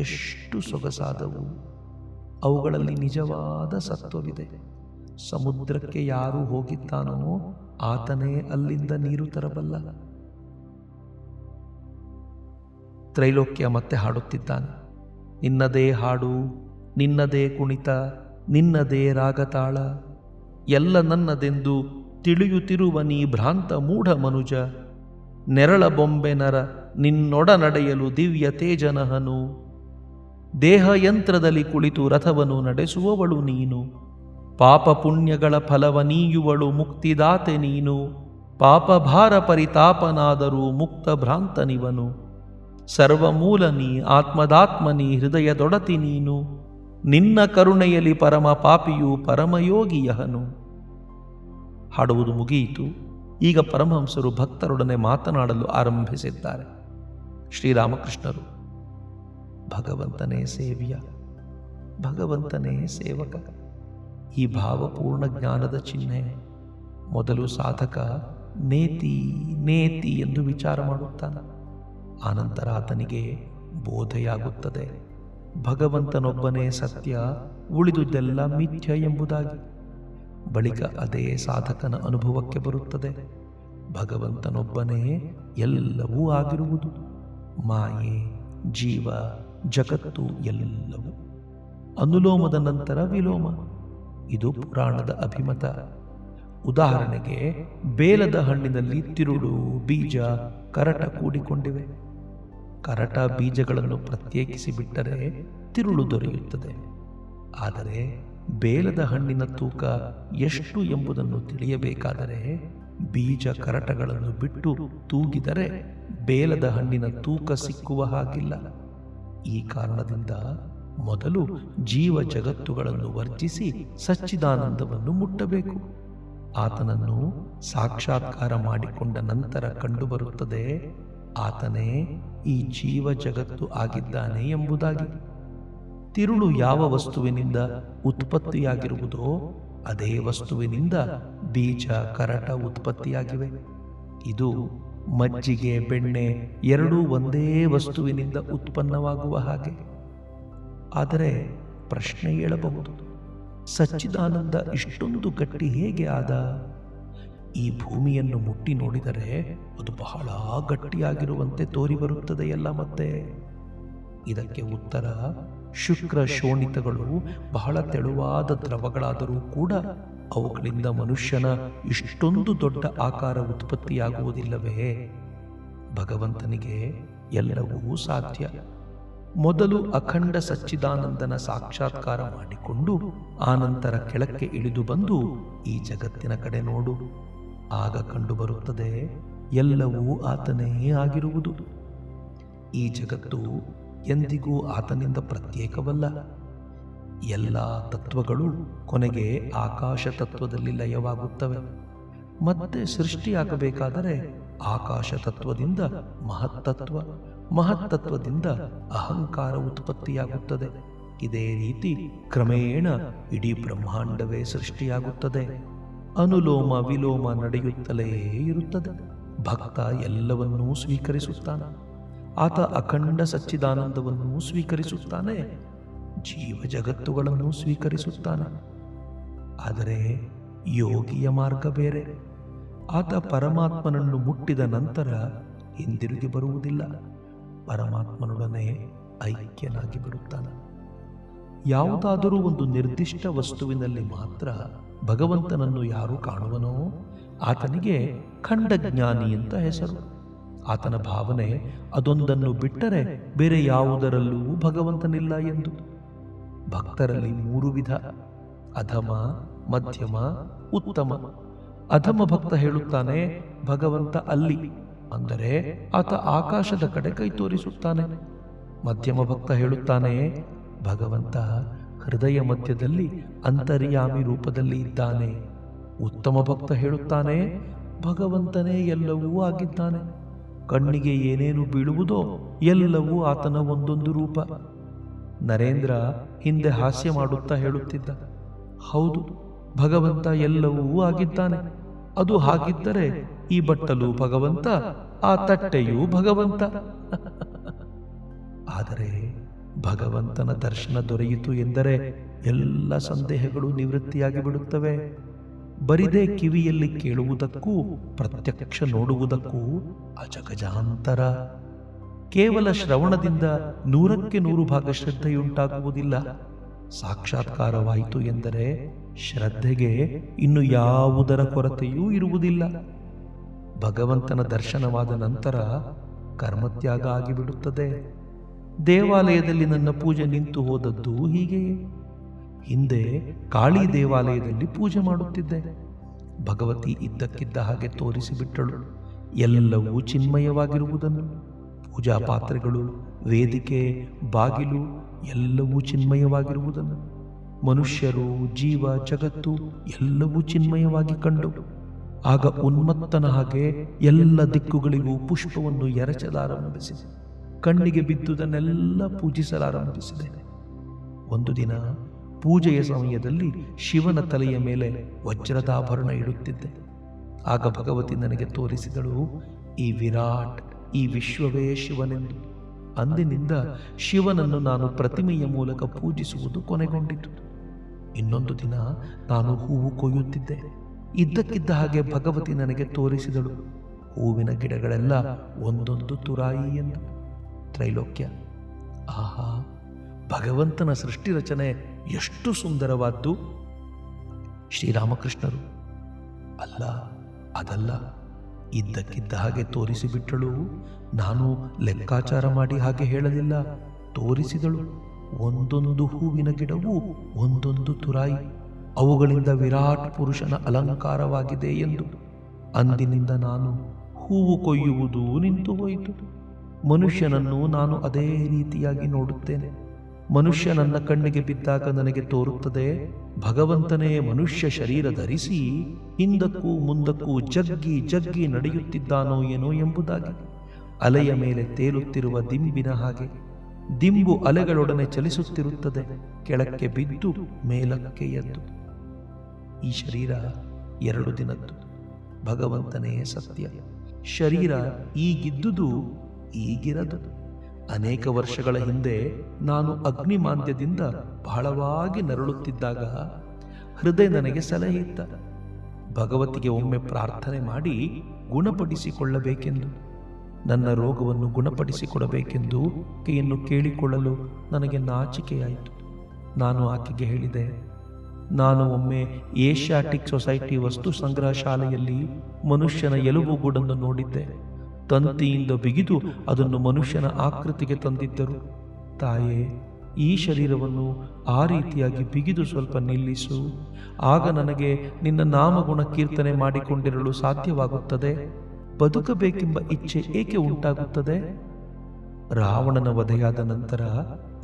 ಎಷ್ಟು ಸೊಗಸಾದವು, ಅವುಗಳಲ್ಲಿ ನಿಜವಾದ ಸತ್ವವಿದೆ. ಸಮುದ್ರಕ್ಕೆ ಯಾರು ಹೋಗಿದ್ದಾನೋ ಆತನೇ ಅಲ್ಲಿಂದ ನೀರು ತರಬಲ್ಲ. ತ್ರೈಲೋಕ್ಯ ಮತ್ತೆ ಹಾಡುತ್ತಿದ್ದಾನೆ, ನಿನ್ನದೇ ಹಾಡು, ನಿನ್ನದೇ ಕುಣಿತ, ನಿನ್ನದೇ ರಾಗತಾಳ, ಎಲ್ಲ ನನ್ನದೆಂದು ತಿಳಿಯುತ್ತಿರುವ ನೀ ಭ್ರಾಂತ ಮೂಢ ಮನುಜ, ನೆರಳ ಬೊಂಬೆ ನರ ನಿನ್ನೊಡ ನಡೆಯಲು ದಿವ್ಯ ತೇಜನಹನು, ದೇಹ ಯಂತ್ರದಲ್ಲಿ ಕುಳಿತು ರಥವನ್ನು ನಡೆಸುವವಳು ನೀನು, ಪಾಪ ಪುಣ್ಯಗಳ ಫಲವ ನೀಯುವಳು ಮುಕ್ತಿದಾತೆ ನೀನು, ಪಾಪಭಾರ ಪರಿತಾಪನಾದರೂ ಮುಕ್ತ ಭ್ರಾಂತನಿವನು, ಸರ್ವಮೂಲ ನೀ ಆತ್ಮದಾತ್ಮನಿ ಹೃದಯದೊಡತಿ ನೀನು, ನಿನ್ನ ಕರುಣೆಯಲ್ಲಿ ಪರಮ ಪಾಪಿಯು ಪರಮಯೋಗಿಯಹನು. ಹಾಡುವುದು ಮುಗಿಯಿತು. ಈಗ ಪರಮಹಂಸರು ಭಕ್ತರೊಡನೆ ಮಾತನಾಡಲು ಆರಂಭಿಸಿದ್ದಾರೆ. ಶ್ರೀರಾಮಕೃಷ್ಣರು, ಭಗವಂತನೇ ಸೇವ್ಯ, ಭಗವಂತನೇ ಸೇವಕ, ಈ ಭಾವಪೂರ್ಣ ಜ್ಞಾನದ ಚಿಹ್ನೆ. ಮೊದಲು ಸಾಧಕ ನೇತಿ ನೇತಿ ಎಂದು ವಿಚಾರ ಮಾಡುತ್ತಾನೆ. ಆನಂತರ ಆತನಿಗೆ ಬೋಧೆಯಾಗುತ್ತದೆ ಭಗವಂತನೊಬ್ಬನೇ ಸತ್ಯ, ಉಳಿದುದೆಲ್ಲ ಮಿಥ್ಯ ಎಂಬುದಾಗಿ. ಬಳಿಕ ಅದೇ ಸಾಧಕನ ಅನುಭವಕ್ಕೆ ಬರುತ್ತದೆ, ಭಗವಂತನೊಬ್ಬನೇ ಎಲ್ಲವೂ ಆಗಿರುವುದು, ಮಾಯೆ, ಜೀವ, ಜಗತ್ತು ಎಲ್ಲವೂ. ಅನುಲೋಮದ ನಂತರ ವಿಲೋಮ, ಇದು ಪುರಾಣದ ಅಭಿಮತ. ಉದಾಹರಣೆಗೆ, ಬೇಲದ ಹಣ್ಣಿನಲ್ಲಿ ತಿರುಳು, ಬೀಜ, ಕರಟ ಕೂಡಿಕೊಂಡಿವೆ. ಕರಟ ಬೀಜಗಳನ್ನು ಪ್ರತ್ಯೇಕಿಸಿ ಬಿಟ್ಟರೆ ತಿರುಳು ದೊರೆಯುತ್ತದೆ. ಆದರೆ ಬೇಲದ ಹಣ್ಣಿನ ತೂಕ ಎಷ್ಟು ಎಂಬುದನ್ನು ತಿಳಿಯಬೇಕಾದರೆ ಬೀಜ ಕರಟಗಳನ್ನು ಬಿಟ್ಟು ತೂಗಿದರೆ ಬೇಲದ ಹಣ್ಣಿನ ತೂಕ ಸಿಕ್ಕುವ ಹಾಗಿಲ್ಲ. ಈ ಕಾರಣದಿಂದ ಮೊದಲು ಜೀವ ಜಗತ್ತುಗಳನ್ನು ವರ್ಜಿಸಿ ಸಚ್ಚಿದಾನಂದವನ್ನು ಮುಟ್ಟಬೇಕು. ಆತನನ್ನು ಸಾಕ್ಷಾತ್ಕಾರ ಮಾಡಿಕೊಂಡ ನಂತರ ಕಂಡುಬರುತ್ತದೆ ಆತನೇ ಈ ಜೀವ ಜಗತ್ತು ಆಗಿದ್ದಾನೆ ಎಂಬುದಾಗಿ. ತಿರುಳು ಯಾವ ವಸ್ತುವಿನಿಂದ ಉತ್ಪತ್ತಿಯಾಗಿರುವುದೋ ಅದೇ ವಸ್ತುವಿನಿಂದ ಬೀಜ, ಕರಟ ಉತ್ಪತ್ತಿಯಾಗಿವೆ. ಇದು ಮಜ್ಜಿಗೆ, ಬೆಣ್ಣೆ ಎರಡೂ ಒಂದೇ ವಸ್ತುವಿನಿಂದ ಉತ್ಪನ್ನವಾಗುವ ಹಾಗೆ. ಆದರೆ ಪ್ರಶ್ನೆ ಏಳಬಹುದು, ಸಚ್ಚಿದಾನಂದ ಇಷ್ಟೊಂದು ಗಟ್ಟಿ ಹೇಗೆ ಆದ? ಈ ಭೂಮಿಯನ್ನು ಮುಟ್ಟಿ ನೋಡಿದರೆ ಅದು ಬಹಳ ಗಟ್ಟಿಯಾಗಿರುವಂತೆ ತೋರಿ ಬರುತ್ತದೆಯಲ್ಲ. ಮತ್ತೆ ಇದಕ್ಕೆ ಉತ್ತರ, ಶುಕ್ರ ಶೋಣಿತಗಳು ಬಹಳ ತೆಳುವಾದ ದ್ರವಗಳಾದರೂ ಕೂಡ ಅವುಗಳಿಂದ ಮನುಷ್ಯನ ಇಷ್ಟೊಂದು ದೊಡ್ಡ ಆಕಾರ ಉತ್ಪತ್ತಿಯಾಗುವುದಿಲ್ಲವೇ? ಭಗವಂತನಿಗೆ ಎಲ್ಲವೂ ಸಾಧ್ಯ. ಮೊದಲು ಅಖಂಡ ಸಚ್ಚಿದಾನಂದನ ಸಾಕ್ಷಾತ್ಕಾರ ಮಾಡಿಕೊಂಡು ಆನಂತರ ಕೆಳಕ್ಕೆ ಇಳಿದು ಬಂದು ಈ ಜಗತ್ತಿನ ಕಡೆ ನೋಡು. ಆಗ ಕಂಡುಬರುತ್ತದೆ ಎಲ್ಲವೂ ಆತನೇ ಆಗಿರುವುದು. ಈ ಜಗತ್ತು ಎಂದಿಗೂ ಆತನಿಂದ ಪ್ರತ್ಯೇಕವಲ್ಲ. ಎಲ್ಲ ತತ್ವಗಳು ಕೊನೆಗೆ ಆಕಾಶ ತತ್ವದಲ್ಲಿ ಲಯವಾಗುತ್ತವೆ. ಮತ್ತೆ ಸೃಷ್ಟಿಯಾಗಬೇಕಾದರೆ ಆಕಾಶ ತತ್ವದಿಂದ ಮಹತ್ತತ್ವ, ಮಹತ್ತತ್ವದಿಂದ ಅಹಂಕಾರ ಉತ್ಪತ್ತಿಯಾಗುತ್ತದೆ. ಇದೇ ರೀತಿ ಕ್ರಮೇಣ ಇಡೀ ಬ್ರಹ್ಮಾಂಡವೇ ಸೃಷ್ಟಿಯಾಗುತ್ತದೆ. ಅನುಲೋಮ ವಿಲೋಮ ನಡೆಯುತ್ತಲೇ ಇರುತ್ತದೆ. ಭಕ್ತ ಎಲ್ಲವನ್ನೂ ಸ್ವೀಕರಿಸುತ್ತಾನೆ. ಆತ ಅಖಂಡ ಸಚ್ಚಿದಾನಂದವನ್ನು ಸ್ವೀಕರಿಸುತ್ತಾನೆ, ಜೀವ ಜಗತ್ತುಗಳನ್ನು ಸ್ವೀಕರಿಸುತ್ತಾನೆ. ಆದರೆ ಯೋಗಿಯ ಮಾರ್ಗ ಬೇರೆ. ಆತ ಪರಮಾತ್ಮನನ್ನು ಮುಟ್ಟಿದ ನಂತರ ಹಿಂದಿರುಗಿ ಬರುವುದಿಲ್ಲ. ಪರಮಾತ್ಮನೊಡನೆ ಐಕ್ಯನಾಗಿ ಬಿಡುತ್ತಾನೆ. ಯಾವುದಾದರೂ ಒಂದು ನಿರ್ದಿಷ್ಟ ವಸ್ತುವಿನಲ್ಲಿ ಮಾತ್ರ ಭಗವಂತನನ್ನು ಯಾರು ಕಾಣುವನೋ ಆತನಿಗೆ ಖಂಡಜ್ಞಾನಿ ಅಂತ ಹೆಸರು. ಆತನ ಭಾವನೆ ಅದೊಂದನ್ನು ಬಿಟ್ಟರೆ ಬೇರೆ ಯಾವುದರಲ್ಲೂ ಭಗವಂತನಿಲ್ಲ ಎಂದು. ಭಕ್ತರಲ್ಲಿ 3 ವಿಧ: ಅಧಮ, ಮಧ್ಯಮ, ಉತ್ತಮ. ಅಧಮ ಭಕ್ತ ಹೇಳುತ್ತಾನೆ, ಭಗವಂತ ಅಲ್ಲಿ, ಅಂದರೆ ಆತ ಆಕಾಶದ ಕಡೆ ಕೈ ತೋರಿಸುತ್ತಾನೆ. ಮಧ್ಯಮ ಭಕ್ತ ಹೇಳುತ್ತಾನೆ, ಭಗವಂತ ಹೃದಯ ಮಧ್ಯದಲ್ಲಿ ಅಂತರ್ಯಾಮಿ ರೂಪದಲ್ಲಿ ಇದ್ದಾನೆ. ಉತ್ತಮ ಭಕ್ತ ಹೇಳುತ್ತಾನೆ, ಭಗವಂತನೇ ಎಲ್ಲವೂ ಆಗಿದ್ದಾನೆ. ಕಣ್ಣಿಗೆ ಏನೇನು ಬೀಳುವುದೋ ಎಲ್ಲವೂ ಆತನ ಒಂದೊಂದು ರೂಪ. ನರೇಂದ್ರ ಹಿಂದೆ ಹಾಸ್ಯ ಮಾಡುತ್ತಾ ಹೇಳುತ್ತಿದ್ದ, ಹೌದು, ಭಗವಂತ ಎಲ್ಲವೂ ಆಗಿದ್ದಾನೆ. ಅದು ಹಾಗಿದ್ದರೆ ಈ ಬಟ್ಟಲು ಭಗವಂತ, ಆ ತಟ್ಟೆಯೂ ಭಗವಂತ. ಆದರೆ ಭಗವಂತನ ದರ್ಶನ ದೊರೆಯಿತು ಎಂದರೆ ಎಲ್ಲ ಸಂದೇಹಗಳು ನಿವೃತ್ತಿಯಾಗಿ ಬಿಡುತ್ತವೆ. ಬರಿದೇ ಕಿವಿಯಲ್ಲಿ ಕೇಳುವುದಕ್ಕೂ ಪ್ರತ್ಯಕ್ಷ ನೋಡುವುದಕ್ಕೂ ಅಜಗಜಾಂತರ. ಕೇವಲ ಶ್ರವಣದಿಂದ 100% ಶ್ರದ್ಧೆಯುಂಟಾಗುವುದಿಲ್ಲ. ಸಾಕ್ಷಾತ್ಕಾರವಾಯಿತು ಎಂದರೆ ಶ್ರದ್ಧೆಗೆ ಇನ್ನು ಯಾವುದರ ಕೊರತೆಯೂ ಇರುವುದಿಲ್ಲ. ಭಗವಂತನ ದರ್ಶನವಾದ ನಂತರ ಕರ್ಮತ್ಯಾಗ ಆಗಿಬಿಡುತ್ತದೆ. ದೇವಾಲಯದಲ್ಲಿ ನನ್ನ ಪೂಜೆ ನಿಂತು ಹೋದದ್ದು ಹೀಗೆಯೇ. ಹಿಂದೆ ಕಾಳಿ ದೇವಾಲಯದಲ್ಲಿ ಪೂಜೆ ಮಾಡುತ್ತಿದ್ದೆ. ಭಗವತಿ ಇದ್ದಕ್ಕಿದ್ದ ಹಾಗೆ ತೋರಿಸಿಬಿಟ್ಟಳು ಎಲ್ಲವೂ ಚಿನ್ಮಯವಾಗಿರುವುದನ್ನು. ಪೂಜಾ ಪಾತ್ರೆಗಳು, ವೇದಿಕೆ, ಬಾಗಿಲು ಎಲ್ಲವೂ ಚಿನ್ಮಯವಾಗಿರುವುದನ್ನು. ಮನುಷ್ಯರು, ಜೀವ, ಜಗತ್ತು ಎಲ್ಲವೂ ಚಿನ್ಮಯವಾಗಿ ಕಂಡು ಆಗ ಉನ್ಮತ್ತನ ಹಾಗೆ ಎಲ್ಲ ದಿಕ್ಕುಗಳಿಗೂ ಪುಷ್ಪವನ್ನು ಎರಚಲಾರಂಭಿಸಿದೆ. ಕಣ್ಣಿಗೆ ಬಿದ್ದುದನ್ನೆಲ್ಲ ಪೂಜಿಸಲಾರಂಭಿಸಿದೆ. ಒಂದು ದಿನ ಪೂಜೆಯ ಸಮಯದಲ್ಲಿ ಶಿವನ ತಲೆಯ ಮೇಲೆ ವಜ್ರದಾಭರಣ ಇಡುತ್ತಿದ್ದೆ. ಆಗ ಭಗವತಿ ನನಗೆ ತೋರಿಸಿದಳು, ಈ ವಿರಾಟ್, ಈ ವಿಶ್ವವೇ ಶಿವನೆಂದು. ಅಂದಿನಿಂದ ಶಿವನನ್ನು ನಾನು ಪ್ರತಿಮೆಯ ಮೂಲಕ ಪೂಜಿಸುವುದು ಕೊನೆಗೊಂಡಿತು. ಇನ್ನೊಂದು ದಿನ ನಾನು ಹೂವು ಕೊಯ್ಯುತ್ತಿದ್ದೆ. ಇದ್ದಕ್ಕಿದ್ದ ಹಾಗೆ ಭಗವತಿ ನನಗೆ ತೋರಿಸಿದಳು, ಹೂವಿನ ಗಿಡಗಳೆಲ್ಲ ಒಂದೊಂದು ತುರಾಯಿ ಎಂದು. ತ್ರೈಲೋಕ್ಯ, ಆಹಾ, ಭಗವಂತನ ಸೃಷ್ಟಿ ರಚನೆ ಎಷ್ಟು ಸುಂದರವಾದ್ದು. ಶ್ರೀರಾಮಕೃಷ್ಣರು, ಅಲ್ಲ, ಅದಲ್ಲ, ಇದ್ದಕ್ಕಿದ್ದ ಹಾಗೆ ತೋರಿಸಿಬಿಟ್ಟಳು. ನಾನು ಲೆಕ್ಕಾಚಾರ ಮಾಡಿ ಹಾಗೆ ಹೇಳಲಿಲ್ಲ, ತೋರಿಸಿದಳು. ಒಂದೊಂದು ಹೂವಿನ ಗಿಡವೂ ಒಂದೊಂದು ತುರಾಯಿ, ಅವುಗಳಿಂದ ವಿರಾಟ್ ಪುರುಷನ ಅಲಂಕಾರವಾಗಿದೆ ಎಂದು. ಅಂದಿನಿಂದ ನಾನು ಹೂವು ಕೊಯ್ಯುವುದು ನಿಂತು ಹೋಯಿತು. ಮನುಷ್ಯನನ್ನು ನಾನು ಅದೇ ರೀತಿಯಾಗಿ ನೋಡುತ್ತೇನೆ. ಮನುಷ್ಯ ನನ್ನ ಕಣ್ಣಿಗೆ ಬಿದ್ದಾಗ ನನಗೆ ತೋರುತ್ತದೆ, ಭಗವಂತನೇ ಮನುಷ್ಯ ಶರೀರ ಧರಿಸಿ ಹಿಂದಕ್ಕೂ ಮುಂದಕ್ಕೂ ಜಗ್ಗಿ ಜಗ್ಗಿ ನಡೆಯುತ್ತಿದ್ದಾನೋ ಏನೋ ಎಂಬುದಾಗಿ. ಅಲೆಯ ಮೇಲೆ ತೇಲುತ್ತಿರುವ ದಿಂಬಿನ ಹಾಗೆ ದಿಂಬು ಅಲೆಗಳೊಡನೆ ಚಲಿಸುತ್ತಿರುತ್ತದೆ, ಕೆಳಕ್ಕೆ ಬಿದ್ದು ಮೇಲಕ್ಕೆ ಎದ್ದು. ಈ ಶರೀರ 2 ದಿನದ್ದು. ಭಗವಂತನೇ ಸತ್ಯ. ಶರೀರ ಈಗಿದ್ದುದು ಈಗಿರದು. ಅನೇಕ ವರ್ಷಗಳ ಹಿಂದೆ ನಾನು ಅಗ್ನಿಮಾಂದ್ಯದಿಂದ ಬಹಳವಾಗಿ ನರಳುತ್ತಿದ್ದಾಗ ಹೃದಯ ನನಗೆ ಸಲಹೆ ಇತ್ತ, ಭಗವತಿಗೆ ಒಮ್ಮೆ ಪ್ರಾರ್ಥನೆ ಮಾಡಿ ಗುಣಪಡಿಸಿಕೊಳ್ಳಬೇಕೆಂದು. ನನ್ನ ರೋಗವನ್ನು ಗುಣಪಡಿಸಿಕೊಡಬೇಕೆಂದು ಆಕೆಯನ್ನು ಕೇಳಿಕೊಳ್ಳಲು ನನಗೆ ನಾಚಿಕೆಯಾಯಿತು. ನಾನು ಆಕೆಗೆ ಹೇಳಿದೆ, ನಾನು ಒಮ್ಮೆ ಏಷ್ಯಾಟಿಕ್ ಸೊಸೈಟಿ ವಸ್ತು ಸಂಗ್ರಹ ಶಾಲೆಯಲ್ಲಿ ಮನುಷ್ಯನ ಎಲುಬುಗೂಡನ್ನು ನೋಡಿದ್ದೆ. ತಂತಿಯಿಂದ ಬಿಗಿದು ಅದನ್ನು ಮನುಷ್ಯನ ಆಕೃತಿಗೆ ತಂದಿದ್ದರು. ತಾಯೇ, ಈ ಶರೀರವನ್ನು ಆ ರೀತಿಯಾಗಿ ಬಿಗಿದು ಸ್ವಲ್ಪ ನಿಲ್ಲಿಸು, ಆಗ ನನಗೆ ನಿನ್ನ ನಾಮಗುಣ ಕೀರ್ತನೆ ಮಾಡಿಕೊಂಡಿರಲು ಸಾಧ್ಯವಾಗುತ್ತದೆ. ಬದುಕಬೇಕೆಂಬ ಇಚ್ಛೆ ಏಕೆ ಉಂಟಾಗುತ್ತದೆ? ರಾವಣನ ವಧೆಯಾದ ನಂತರ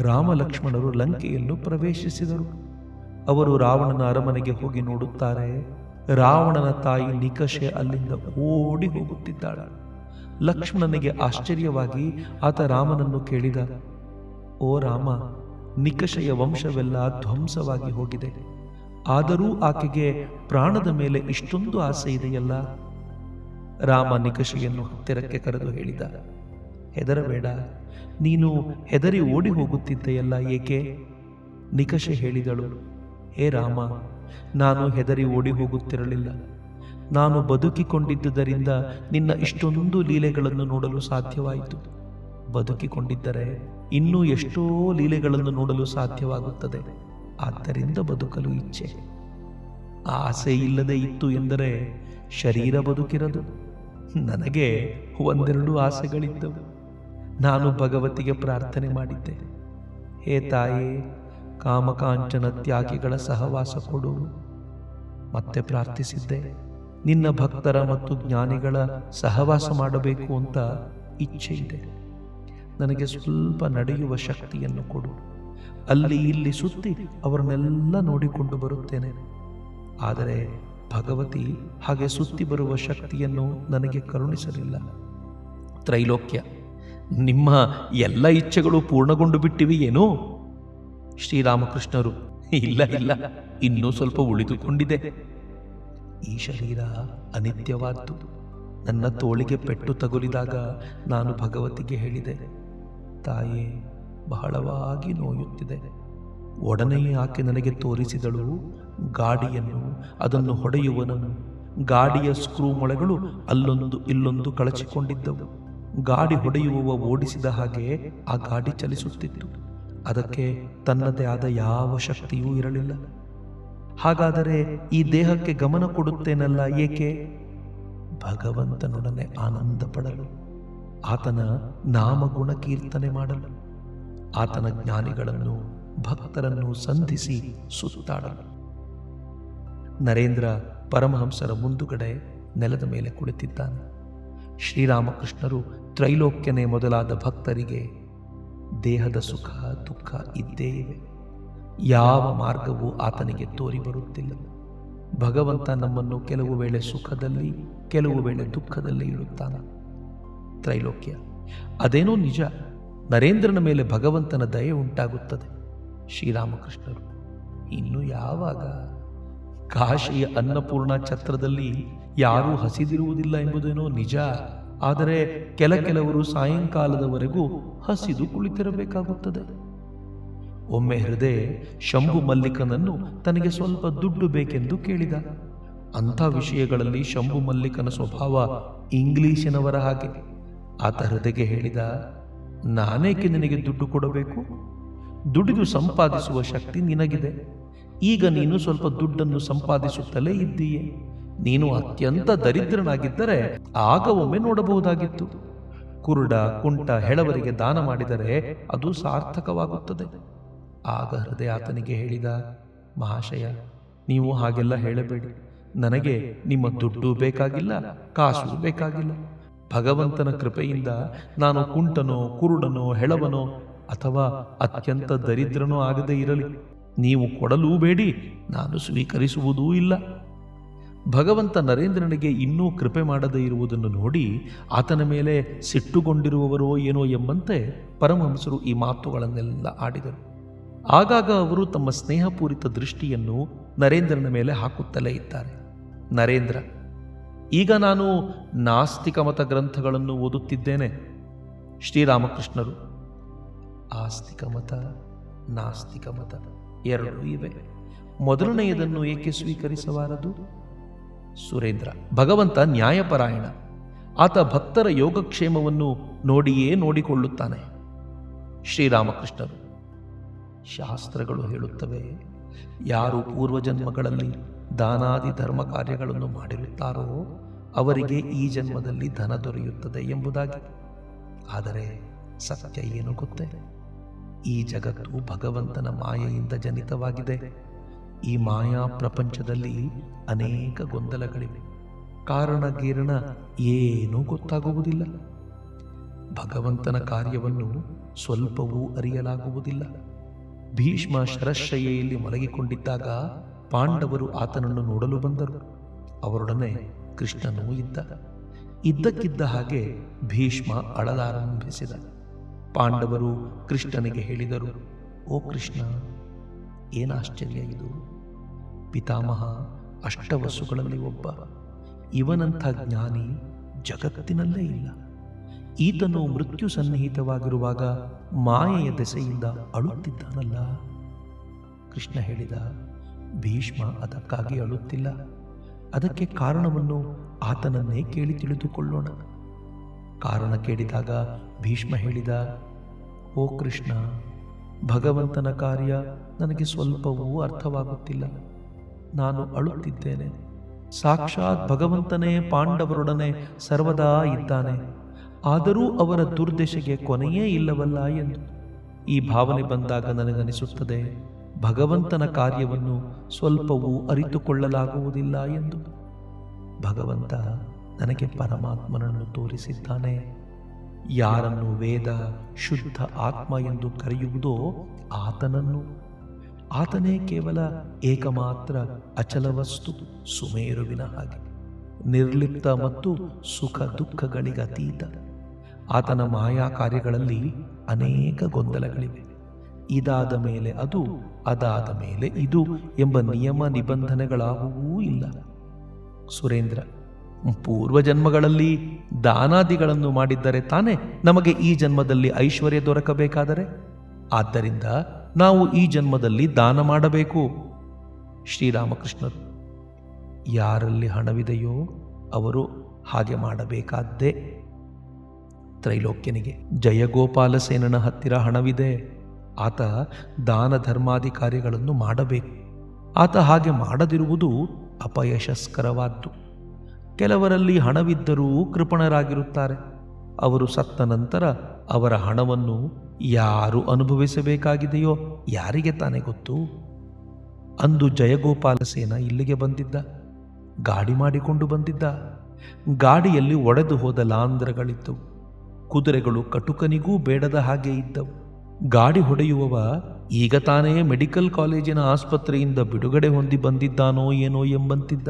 ರಾಮ ಲಕ್ಷ್ಮಣರು ಲಂಕೆಯನ್ನು ಪ್ರವೇಶಿಸಿದರು. ಅವರು ರಾವಣನ ಅರಮನೆಗೆ ಹೋಗಿ ನೋಡುತ್ತಾರೆ. ರಾವಣನ ತಾಯಿ ನಿಕಷೆ ಅಲ್ಲಿಂದ ಓಡಿ ಹೋಗುತ್ತಿದ್ದಾಳೆ. ಲಕ್ಷ್ಮಣನಿಗೆ ಆಶ್ಚರ್ಯವಾಗಿ ಆತ ರಾಮನನ್ನು ಕೇಳಿದ, ಓ ರಾಮ, ನಿಕಷೆಯ ವಂಶವೆಲ್ಲ ಧ್ವಂಸವಾಗಿ ಹೋಗಿದೆ, ಆದರೂ ಆಕೆಗೆ ಪ್ರಾಣದ ಮೇಲೆ ಇಷ್ಟೊಂದು ಆಸೆ ಇದೆಯಲ್ಲ? ರಾಮ ನಿಕಷೆಯನ್ನು ಹತ್ತಿರಕ್ಕೆ ಕರೆದು ಹೇಳಿದ, ಹೆದರಬೇಡ, ನೀನು ಹೆದರಿ ಓಡಿ ಹೋಗುತ್ತಿದ್ದೆಯಲ್ಲ, ಏಕೆ? ನಿಕಷೆ ಹೇಳಿದಳು, ಹೇ ರಾಮ, ನಾನು ಹೆದರಿ ಓಡಿ ಹೋಗುತ್ತಿರಲಿಲ್ಲ. ನಾನು ಬದುಕಿಕೊಂಡಿದ್ದುದರಿಂದ ನಿನ್ನ ಇಷ್ಟೊಂದು ಲೀಲೆಗಳನ್ನು ನೋಡಲು ಸಾಧ್ಯವಾಯಿತು. ಬದುಕಿಕೊಂಡಿದ್ದರೆ ಇನ್ನೂ ಎಷ್ಟೋ ಲೀಲೆಗಳನ್ನು ನೋಡಲು ಸಾಧ್ಯವಾಗುತ್ತದೆ. ಆದ್ದರಿಂದ ಬದುಕಲು ಇಚ್ಛೆ. ಆಸೆ ಇಲ್ಲದೆ ಇತ್ತು ಎಂದರೆ ಶರೀರ ಬದುಕಿರದು. ನನಗೆ 1-2 ಆಸೆಗಳಿದ್ದವು. ನಾನು ಭಗವತಿಗೆ ಪ್ರಾರ್ಥನೆ ಮಾಡಿದ್ದೆ, ಹೇ ತಾಯೇ, ಕಾಮಕಾಂಚನ ತ್ಯಾಗಿಗಳ ಸಹವಾಸ ಕೊಡು. ಮತ್ತೆ ಪ್ರಾರ್ಥಿಸಿದ್ದೆ, ನಿನ್ನ ಭಕ್ತರ ಮತ್ತು ಜ್ಞಾನಿಗಳ ಸಹವಾಸ ಮಾಡಬೇಕು ಅಂತ ಇಚ್ಛೆ ಇದೆ. ನನಗೆ ಸ್ವಲ್ಪ ನಡೆಯುವ ಶಕ್ತಿಯನ್ನು ಕೊಡು. ಅಲ್ಲಿ ಇಲ್ಲಿ ಸುತ್ತಿ ಅವರನ್ನೆಲ್ಲ ನೋಡಿಕೊಂಡು ಬರುತ್ತೇನೆ. ಆದರೆ ಭಗವತಿ ಹಾಗೆ ಸುತ್ತಿ ಬರುವ ಶಕ್ತಿಯನ್ನು ನನಗೆ ಕರುಣಿಸಲಿಲ್ಲ. ತ್ರೈಲೋಕ್ಯ, ನಿಮ್ಮ ಎಲ್ಲ ಇಚ್ಛೆಗಳು ಪೂರ್ಣಗೊಂಡು ಬಿಟ್ಟಿವೆಯೇನೋ? ಶ್ರೀರಾಮಕೃಷ್ಣರು, ಇಲ್ಲ ಇಲ್ಲ, ಇನ್ನೂ ಸ್ವಲ್ಪ ಉಳಿದುಕೊಂಡಿದೆ. ಈ ಶರೀರ ಅನಿತ್ಯವಾದ್ದು. ನನ್ನ ತೋಳಿಗೆ ಪೆಟ್ಟು ತಗುಲಿದಾಗ ನಾನು ಭಗವತಿಗೆ ಹೇಳಿದೆ, ತಾಯೇ, ಬಹಳವಾಗಿ ನೋಯುತ್ತಿದೆ. ಒಡನೆಯೇ ಆಕೆ ನನಗೆ ತೋರಿಸಿದಳು ಗಾಡಿಯನ್ನು. ಅದನ್ನು ಹೊಡೆಯುವನನ್ನು ಗಾಡಿಯ ಸ್ಕ್ರೂ ಮೊಳೆಗಳು ಅಲ್ಲೊಂದು ಇಲ್ಲೊಂದು ಕಳಚಿಕೊಂಡಿದ್ದವು. ಗಾಡಿ ಹೊಡೆಯುವವ ಓಡಿಸಿದ ಹಾಗೆ ಆ ಗಾಡಿ ಚಲಿಸುತ್ತಿತ್ತು. ಅದಕ್ಕೆ ತನ್ನದೇ ಆದ ಯಾವ ಶಕ್ತಿಯೂ ಇರಲಿಲ್ಲ. ಹಾಗಾದರೆ ಈ ದೇಹಕ್ಕೆ ಗಮನ ಕೊಡುತ್ತೇನಲ್ಲ, ಏಕೆ? ಭಗವಂತನೊಡನೆ ಆನಂದ ಪಡಲು, ಆತನ ನಾಮಗುಣ ಕೀರ್ತನೆ ಮಾಡಲು, ಆತನ ಜ್ಞಾನಿಗಳನ್ನು ಭಕ್ತರನ್ನು ಸಂಧಿಸಿ ಸುತ್ತಾಡಲು. ನರೇಂದ್ರ ಪರಮಹಂಸರ ಮುಂದುಗಡೆ ನೆಲದ ಮೇಲೆ ಕುಳಿತಿದ್ದಾನೆ. ಶ್ರೀರಾಮಕೃಷ್ಣರು ತ್ರೈಲೋಕ್ಯನೇ ಮೊದಲಾದ ಭಕ್ತರಿಗೆ ದೇಹದ ಸುಖ ದುಃಖ ಇದ್ದೇ ಇವೆ. ಯಾವ ಮಾರ್ಗವೂ ಆತನಿಗೆ ತೋರಿ ಬರುತ್ತಿಲ್ಲ. ಭಗವಂತ ನಮ್ಮನ್ನು ಕೆಲವು ವೇಳೆ ಸುಖದಲ್ಲಿ, ಕೆಲವು ವೇಳೆ ದುಃಖದಲ್ಲಿ ಇಡುತ್ತಾನೆ. ತ್ರೈಲೋಕ್ಯ, ಅದೇನೋ ನಿಜ, ನರೇಂದ್ರನ ಮೇಲೆ ಭಗವಂತನ ದಯೆ ಉಂಟಾಗುತ್ತದೆ. ಶ್ರೀರಾಮಕೃಷ್ಣರು, ಇನ್ನು ಯಾವಾಗ? ಕಾಶಿಯ ಅನ್ನಪೂರ್ಣ ಛತ್ರದಲ್ಲಿ ಯಾರೂ ಹಸಿದಿರುವುದಿಲ್ಲ ಎಂಬುದೇನೋ ನಿಜ. ಆದರೆ ಕೆಲವರು ಸಾಯಂಕಾಲದವರೆಗೂ ಹಸಿದು ಕುಳಿತಿರಬೇಕಾಗುತ್ತದೆ. ಒಮ್ಮೆ ಹೃದಯ ಶಂಭು ಮಲ್ಲಿಕನನ್ನು ತನಗೆ ಸ್ವಲ್ಪ ದುಡ್ಡು ಬೇಕೆಂದು ಕೇಳಿದ. ಅಂಥ ವಿಷಯಗಳಲ್ಲಿ ಶಂಭು ಮಲ್ಲಿಕನ ಸ್ವಭಾವ ಇಂಗ್ಲಿಶಿನವರ ಹಾಗೆ. ಆತ ಹೃದಯಗೆ ಹೇಳಿದ, ನಾನೇಕೆ ನಿನಗೆ ದುಡ್ಡು ಕೊಡಬೇಕು? ದುಡಿದು ಸಂಪಾದಿಸುವ ಶಕ್ತಿ ನಿನಗಿದೆ. ಈಗ ನೀನು ಸ್ವಲ್ಪ ದುಡ್ಡನ್ನು ಸಂಪಾದಿಸುತ್ತಲೇ ಇದ್ದೀಯೆ. ನೀನು ಅತ್ಯಂತ ದರಿದ್ರನಾಗಿದ್ದರೆ ಆಗ ಒಮ್ಮೆ ನೋಡಬಹುದಾಗಿತ್ತು. ಕುರುಡ ಕುಂಟ ಹೆಳವರಿಗೆ ದಾನ ಮಾಡಿದರೆ ಅದು ಸಾರ್ಥಕವಾಗುತ್ತದೆ. ಆಗ ಹೃದಯ ಆತನಿಗೆ ಹೇಳಿದ, ಮಹಾಶಯ, ನೀವು ಹಾಗೆಲ್ಲ ಹೇಳಬೇಡಿ. ನನಗೆ ನಿಮ್ಮ ದುಡ್ಡು ಬೇಕಾಗಿಲ್ಲ, ಕಾಸು ಬೇಕಾಗಿಲ್ಲ. ಭಗವಂತನ ಕೃಪೆಯಿಂದ ನಾನು ಕುಂಟನೋ ಕುರುಡನೋ ಹೆಳವನೋ ಅಥವಾ ಅತ್ಯಂತ ದರಿದ್ರನೋ ಆಗದೇ ಇರಲಿ. ನೀವು ಕೊಡಲೂ ಬೇಡಿ, ನಾನು ಸ್ವೀಕರಿಸುವುದೂ ಇಲ್ಲ. ಭಗವಂತ ನರೇಂದ್ರನಿಗೆ ಇನ್ನೂ ಕೃಪೆ ಮಾಡದೇ ಇರುವುದನ್ನು ನೋಡಿ ಆತನ ಮೇಲೆ ಸಿಟ್ಟುಗೊಂಡಿರುವವರೋ ಏನೋ ಎಂಬಂತೆ ಪರಮಹಂಸರು ಈ ಮಾತುಗಳನ್ನೆಲ್ಲ ಆಡಿದರು. ಆಗಾಗ ಅವರು ತಮ್ಮ ಸ್ನೇಹಪೂರಿತ ದೃಷ್ಟಿಯನ್ನು ನರೇಂದ್ರನ ಮೇಲೆ ಹಾಕುತ್ತಲೇ ಇದ್ದಾರೆ. ನರೇಂದ್ರ, ಈಗ ನಾನು ನಾಸ್ತಿಕ ಮತ ಗ್ರಂಥಗಳನ್ನು ಓದುತ್ತಿದ್ದೇನೆ. ಶ್ರೀರಾಮಕೃಷ್ಣರು, ಆಸ್ತಿಕ ಮತ ನಾಸ್ತಿಕ ಮತ ಎರಡೂ ಇವೆ. ಮೊದಲನೆಯದನ್ನು ಏಕೆ ಸ್ವೀಕರಿಸಬಾರದು? ಸುರೇಂದ್ರ, ಭಗವಂತ ನ್ಯಾಯಪರಾಯಣ. ಆತ ಭಕ್ತರ ಯೋಗಕ್ಷೇಮವನ್ನು ನೋಡಿಯೇ ನೋಡಿಕೊಳ್ಳುತ್ತಾನೆ. ಶ್ರೀರಾಮಕೃಷ್ಣರು, ಶಾಸ್ತ್ರಗಳು ಹೇಳುತ್ತವೆ, ಯಾರು ಪೂರ್ವಜನ್ಮಗಳಲ್ಲಿ ದಾನಾದಿ ಧರ್ಮ ಕಾರ್ಯಗಳನ್ನು ಮಾಡಿರುತ್ತಾರೋ ಅವರಿಗೆ ಈ ಜನ್ಮದಲ್ಲಿ ಧನ ದೊರೆಯುತ್ತದೆ ಎಂಬುದಾಗಿ. ಆದರೆ ಸತ್ಯ ಏನು ಗೊತ್ತೇ? ಈ ಜಗತ್ತು ಭಗವಂತನ ಮಾಯೆಯಿಂದ ಜನಿತವಾಗಿದೆ. ಈ ಮಾಯಾ ಪ್ರಪಂಚದಲ್ಲಿ ಅನೇಕ ಗೊಂದಲಗಳಿವೆ. ಕಾರಣಗೀರಣ ಏನೂ ಗೊತ್ತಾಗುವುದಿಲ್ಲ. ಭಗವಂತನ ಕಾರ್ಯವನ್ನು ಸ್ವಲ್ಪವೂ ಅರಿಯಲಾಗುವುದಿಲ್ಲ. ಭೀಷ್ಮ ಶರಶಯ್ಯೆಯಲ್ಲಿ ಮಲಗಿಕೊಂಡಿದ್ದಾಗ ಪಾಂಡವರು ಆತನನ್ನು ನೋಡಲು ಬಂದರು. ಅವರೊಡನೆ ಕೃಷ್ಣನೂ ಇದ್ದ. ಇದ್ದಕ್ಕಿದ್ದ ಹಾಗೆ ಭೀಷ್ಮ ಅಳಲಾರಂಭಿಸಿದ. ಪಾಂಡವರು ಕೃಷ್ಣನಿಗೆ ಹೇಳಿದರು, ಓ ಕೃಷ್ಣ, ಏನಾಶ್ಚರ್ಯ ಇದು! ಪಿತಾಮಹ ಅಷ್ಟವಸುಗಳಲ್ಲಿ ಒಬ್ಬ. ಇವನಂಥ ಜ್ಞಾನಿ ಜಗತ್ತಿನಲ್ಲೇ ಇಲ್ಲ. ಈತನು ಮೃತ್ಯು ಸನ್ನಿಹಿತವಾಗಿರುವಾಗ ಮಾಯೆಯ ದೆಸೆಯಿಂದ ಅಳುತ್ತಿದ್ದಾನಲ್ಲ. ಕೃಷ್ಣ ಹೇಳಿದ, ಭೀಷ್ಮ ಅದಕ್ಕಾಗಿ ಅಳುತ್ತಿಲ್ಲ. ಅದಕ್ಕೆ ಕಾರಣವನ್ನು ಆತನನ್ನೇ ಕೇಳಿ ತಿಳಿದುಕೊಳ್ಳೋಣ. ಕಾರಣ ಕೇಳಿದಾಗ ಭೀಷ್ಮ ಹೇಳಿದ, ಓ ಕೃಷ್ಣ, ಭಗವಂತನ ಕಾರ್ಯ ನನಗೆ ಸ್ವಲ್ಪವೂ ಅರ್ಥವಾಗುತ್ತಿಲ್ಲ. ನಾನು ಅಳುತ್ತಿದ್ದೇನೆ. ಸಾಕ್ಷಾತ್ ಭಗವಂತನೇ ಪಾಂಡವರೊಡನೆ ಸರ್ವದಾ ಇದ್ದಾನೆ. ಆದರೂ ಅವರ ದುರ್ದಶೆಗೆ ಕೊನೆಯೇ ಇಲ್ಲವಲ್ಲ ಎಂದು ಈ ಭಾವನೆ ಬಂದಾಗ ನನಗನಿಸುತ್ತದೆ, ಭಗವಂತನ ಕಾರ್ಯವನ್ನು ಸ್ವಲ್ಪವೂ ಅರಿತುಕೊಳ್ಳಲಾಗುವುದಿಲ್ಲ ಎಂದು. ಭಗವಂತ ನನಗೆ ಪರಮಾತ್ಮನನ್ನು ತೋರಿಸಿದ್ದಾನೆ. ಯಾರನ್ನು ವೇದ ಶುದ್ಧ ಆತ್ಮ ಎಂದು ಕರೆಯುವುದೋ ಆತನನ್ನು, ಆತನೇ ಕೇವಲ ಏಕಮಾತ್ರ ಅಚಲ ವಸ್ತು, ಸುಮೇರುವಿನ ಹಾಗೆ ನಿರ್ಲಿಪ್ತ ಮತ್ತು ಸುಖ ದುಃಖಗಳಿಗತೀತ. ಆತನ ಮಾಯಾ ಕಾರ್ಯಗಳಲ್ಲಿ ಅನೇಕ ಗೊಂದಲಗಳಿವೆ. ಇದಾದ ಮೇಲೆ ಅದು, ಅದಾದ ಮೇಲೆ ಇದು ಎಂಬ ನಿಯಮ ನಿಬಂಧನೆಗಳಾವುವೂ ಇಲ್ಲ. ಸುರೇಂದ್ರ, ಪೂರ್ವಜನ್ಮಗಳಲ್ಲಿ ದಾನಾದಿಗಳನ್ನು ಮಾಡಿದ್ದರೆ ತಾನೇ ನಮಗೆ ಈ ಜನ್ಮದಲ್ಲಿ ಐಶ್ವರ್ಯ ದೊರಕಬೇಕಾದರೆ. ಆದ್ದರಿಂದ ನಾವು ಈ ಜನ್ಮದಲ್ಲಿ ದಾನ ಮಾಡಬೇಕು. ಶ್ರೀರಾಮಕೃಷ್ಣರು, ಯಾರಲ್ಲಿ ಹಣವಿದೆಯೋ ಅವರು ಹಾಗೆ ಮಾಡಬೇಕಾದ್ದೇ. ತ್ರೈಲೋಕ್ಯನಿಗೆ ಜಯಗೋಪಾಲಸೇನನ ಹತ್ತಿರ ಹಣವಿದೆ. ಆತ ದಾನ ಧರ್ಮಾದಿ ಕಾರ್ಯಗಳನ್ನು ಮಾಡಬೇಕು. ಆತ ಹಾಗೆ ಮಾಡದಿರುವುದು ಅಪಯಶಸ್ಕರವಾದ್ದು. ಕೆಲವರಲ್ಲಿ ಹಣವಿದ್ದರೂ ಕೃಪಣರಾಗಿರುತ್ತಾರೆ. ಅವರು ಸತ್ತ ನಂತರ ಅವರ ಹಣವನ್ನು ಯಾರು ಅನುಭವಿಸಬೇಕಾಗಿದೆಯೋ ಯಾರಿಗೆ ತಾನೇ ಗೊತ್ತು. ಅಂದು ಜಯಗೋಪಾಲಸೇನ ಇಲ್ಲಿಗೆ ಬಂದಿದ್ದ. ಗಾಡಿ ಮಾಡಿಕೊಂಡು ಬಂದಿದ್ದ. ಗಾಡಿಯಲ್ಲಿ ಒಡೆದು ಹೋದ ಲಾಂಧ್ರಗಳಿದ್ದವು. ಕುದುರೆಗಳು ಕಟುಕನಿಗೂ ಬೇಡದ ಹಾಗೆ ಇದ್ದವು. ಗಾಡಿ ಹೊಡೆಯುವವ ಈಗ ತಾನೇ ಮೆಡಿಕಲ್ ಕಾಲೇಜಿನ ಆಸ್ಪತ್ರೆಯಿಂದ ಬಿಡುಗಡೆ ಹೊಂದಿ ಬಂದಿದ್ದಾನೋ ಏನೋ ಎಂಬಂತಿದ್ದ.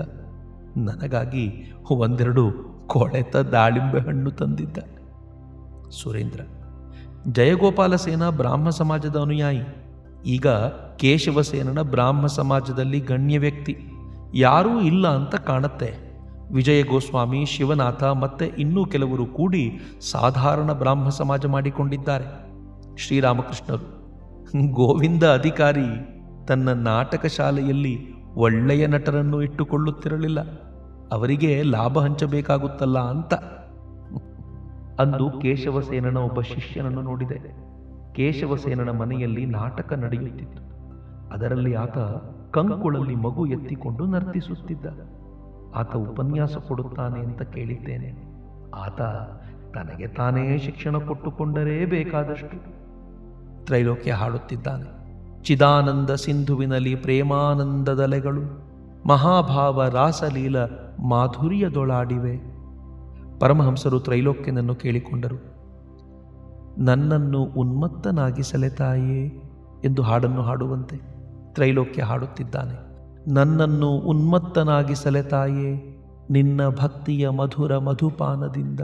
ನನಗಾಗಿ ಒಂದೆರಡು ಕೊಳೆತ ದಾಳಿಂಬೆ ಹಣ್ಣು ತಂದಿದ್ದ. ಸುರೇಂದ್ರ, ಜಯಗೋಪಾಲಸೇನ ಬ್ರಾಹ್ಮ ಸಮಾಜದ ಅನುಯಾಯಿ. ಈಗ ಕೇಶವಸೇನನ ಬ್ರಾಹ್ಮ ಸಮಾಜದಲ್ಲಿ ಗಣ್ಯ ವ್ಯಕ್ತಿ ಯಾರೂ ಇಲ್ಲ ಅಂತ ಕಾಣುತ್ತೆ. ವಿಜಯ ಗೋಸ್ವಾಮಿ, ಶಿವನಾಥ ಮತ್ತೆ ಇನ್ನೂ ಕೆಲವರು ಕೂಡಿ ಸಾಧಾರಣ ಬ್ರಾಹ್ಮ ಸಮಾಜ ಮಾಡಿಕೊಂಡಿದ್ದಾರೆ. ಶ್ರೀರಾಮಕೃಷ್ಣರು, ಗೋವಿಂದ ಅಧಿಕಾರಿ ತನ್ನ ನಾಟಕ ಶಾಲೆಯಲ್ಲಿ ಒಳ್ಳೆಯ ನಟರನ್ನು ಇಟ್ಟುಕೊಳ್ಳುತ್ತಿರಲಿಲ್ಲ. ಅವರಿಗೆ ಲಾಭ ಹಂಚಬೇಕಾಗುತ್ತಲ್ಲ ಅಂತ. ಅಂದು ಕೇಶವಸೇನನ ಒಬ್ಬ ಶಿಷ್ಯನನ್ನು ನೋಡಿದೆ. ಕೇಶವಸೇನನ ಮನೆಯಲ್ಲಿ ನಾಟಕ ನಡೆಯುತ್ತಿತ್ತು. ಅದರಲ್ಲಿ ಆತ ಕಂಕುಳಲ್ಲಿ ಮಗು ಎತ್ತಿಕೊಂಡು ನರ್ತಿಸುತ್ತಿದ್ದ. ಆತ ಉಪನ್ಯಾಸ ಕೊಡುತ್ತಾನೆ ಅಂತ ಕೇಳಿದ್ದೇನೆ. ಆತ ತನಗೆ ತಾನೇ ಶಿಕ್ಷಣ ಕೊಟ್ಟುಕೊಂಡರೇ ಬೇಕಾದಷ್ಟು. ತ್ರೈಲೋಕ್ಯ ಹಾಡುತ್ತಿದ್ದಾನೆ. ಚಿದಾನಂದ ಸಿಂಧುವಿನಲ್ಲಿ ಪ್ರೇಮಾನಂದದಲೆಗಳು ಮಹಾಭಾವ ರಾಸಲೀಲ ಮಾಧುರ್ಯದೊಳಾಡಿವೆ. ಪರಮಹಂಸರು ತ್ರೈಲೋಕ್ಯನನ್ನು ಕೇಳಿಕೊಂಡರು. ನನ್ನನ್ನು ಉನ್ಮತ್ತನಾಗಿಸಲೆ ತಾಯೇ ಎಂದು ಹಾಡನ್ನು ಹಾಡುವಂತೆ ತ್ರೈಲೋಕ್ಯ ಹಾಡುತ್ತಿದ್ದಾನೆ. ನನ್ನನ್ನು ಉನ್ಮತ್ತನಾಗಿಸಲೆ ತಾಯೇ ನಿನ್ನ ಭಕ್ತಿಯ ಮಧುರ ಮಧುಪಾನದಿಂದ.